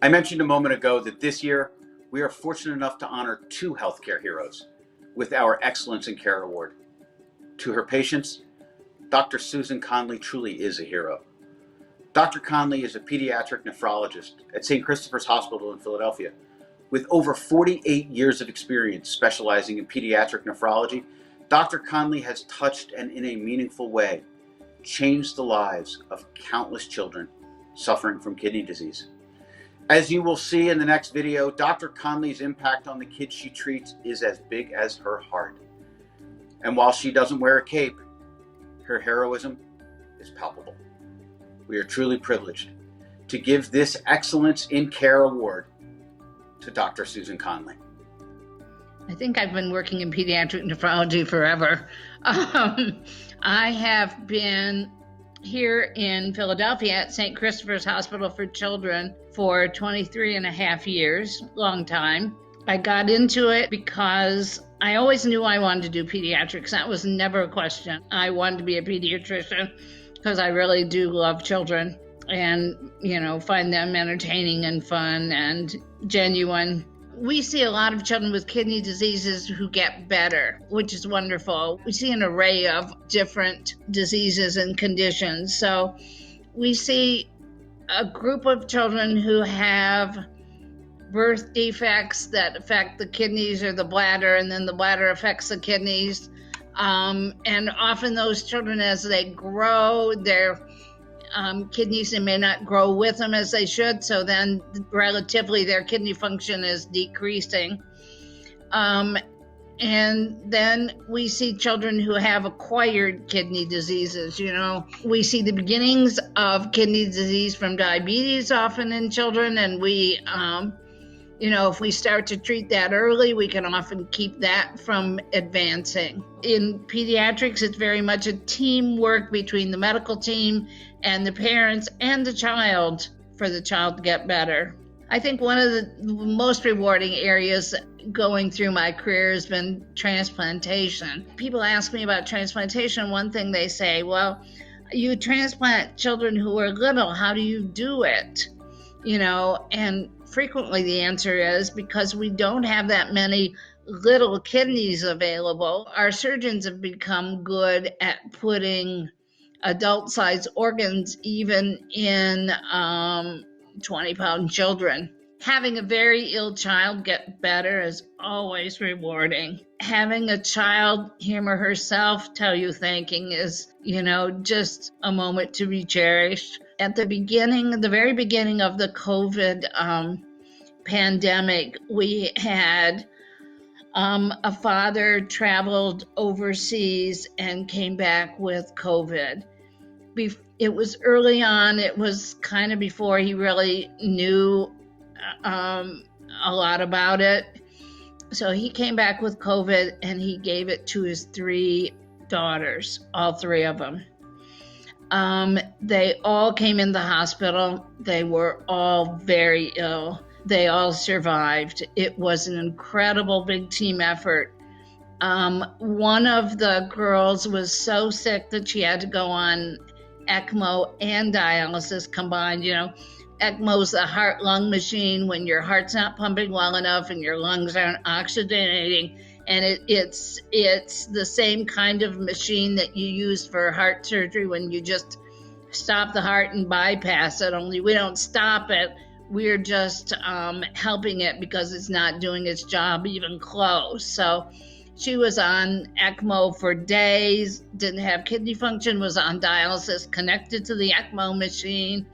I mentioned a moment ago that this year we are fortunate enough to honor two healthcare heroes with our Excellence in Care Award. To her patients, Dr. Susan Conley truly is a hero. Dr. Conley is a pediatric nephrologist at St. Christopher's Hospital in Philadelphia. With over 48 years of experience specializing in pediatric nephrology, Dr. Conley has touched and in a meaningful way changed the lives of countless children suffering from kidney disease. As you will see in the next video, Dr. Conley's impact on the kids she treats is as big as her heart. And while she doesn't wear a cape, her heroism is palpable. We are truly privileged to give this Excellence in Care Award to Dr. Susan Conley. I think I've been working in pediatric nephrology forever. I have been here in Philadelphia at St. Christopher's Hospital for Children for 23 and a half years, long time. I got into it because I always knew I wanted to do pediatrics. That was never a question. I wanted to be a pediatrician because I really do love children and, find them entertaining and fun and genuine. We see a lot of children with kidney diseases who get better, which is wonderful. We see an array of different diseases and conditions. So we see a group of children who have birth defects that affect the kidneys or the bladder, and then the bladder affects the kidneys. And often those children, as they grow, their kidneys, they may not grow with them as they should, so then relatively their kidney function is decreasing. And then we see children who have acquired kidney diseases. We see the beginnings of kidney disease from diabetes often in children, and we if we start to treat that early, we can often keep that from advancing. In pediatrics, it's very much a teamwork between the medical team and the parents and the child for the child to get better. I think one of the most rewarding areas going through my career has been transplantation. People ask me about transplantation. One thing they say, well, you transplant children who are little. How do you do it? And frequently the answer is because we don't have that many little kidneys available. Our surgeons have become good at putting adult-sized organs even in 20-pound children. Having a very ill child get better is always rewarding. Having a child, him or herself, tell you thanking is, just a moment to be cherished. At the very beginning of the COVID pandemic, we had a father traveled overseas and came back with COVID. It was early on. It was kind of before he really knew a lot about it. So he came back with COVID and he gave it to his 3 daughters, all 3 of them. They all came in the hospital. They were all very ill. They all survived. It was an incredible big team effort. One of the girls was so sick that she had to go on ECMO and dialysis combined. ECMO's the heart-lung machine when your heart's not pumping well enough and your lungs aren't oxygenating. And it's the same kind of machine that you use for heart surgery when you just stop the heart and bypass it, only we don't stop it. We're just helping it because it's not doing its job even close. So she was on ECMO for days, didn't have kidney function, was on dialysis, connected to the ECMO machine.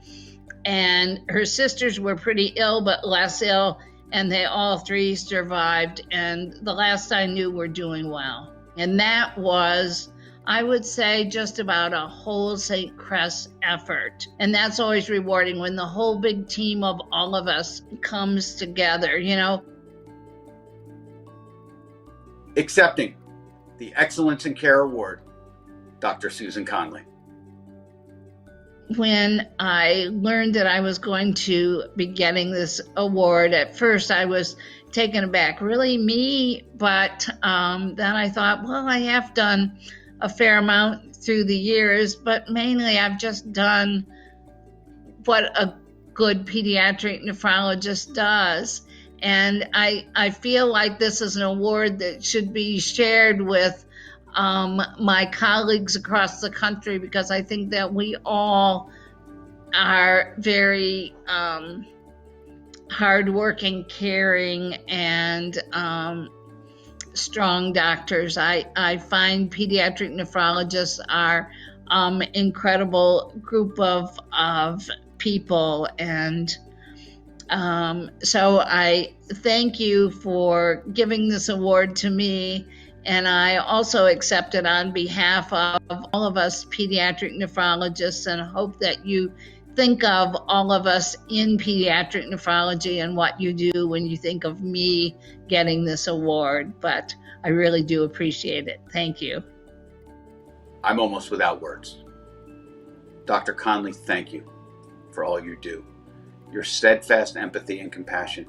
And her sisters were pretty ill, but less ill. And they all 3 survived. And the last I knew were doing well. And that was, I would say, just about a whole St. Cress effort. And that's always rewarding when the whole big team of all of us comes together, Accepting the Excellence in Care Award, Dr. Susan Conley. When I learned that I was going to be getting this award, at first I was taken aback. Really me? But then I thought, well, I have done a fair amount through the years, but mainly I've just done what a good pediatric nephrologist does. And I feel like this is an award that should be shared with my colleagues across the country, because I think that we all are very hardworking, caring, and strong doctors. I find pediatric nephrologists are incredible group of people, and so I thank you for giving this award to me, and I also accept it on behalf of all of us pediatric nephrologists, and hope that you think of all of us in pediatric nephrology and what you do when you think of me getting this award. But I really do appreciate it. Thank you. I'm almost without words. Dr. Conley, thank you for all you do. Your steadfast empathy and compassion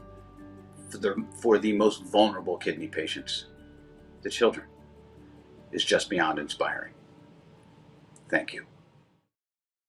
for the most vulnerable kidney patients, the children, is just beyond inspiring. Thank you.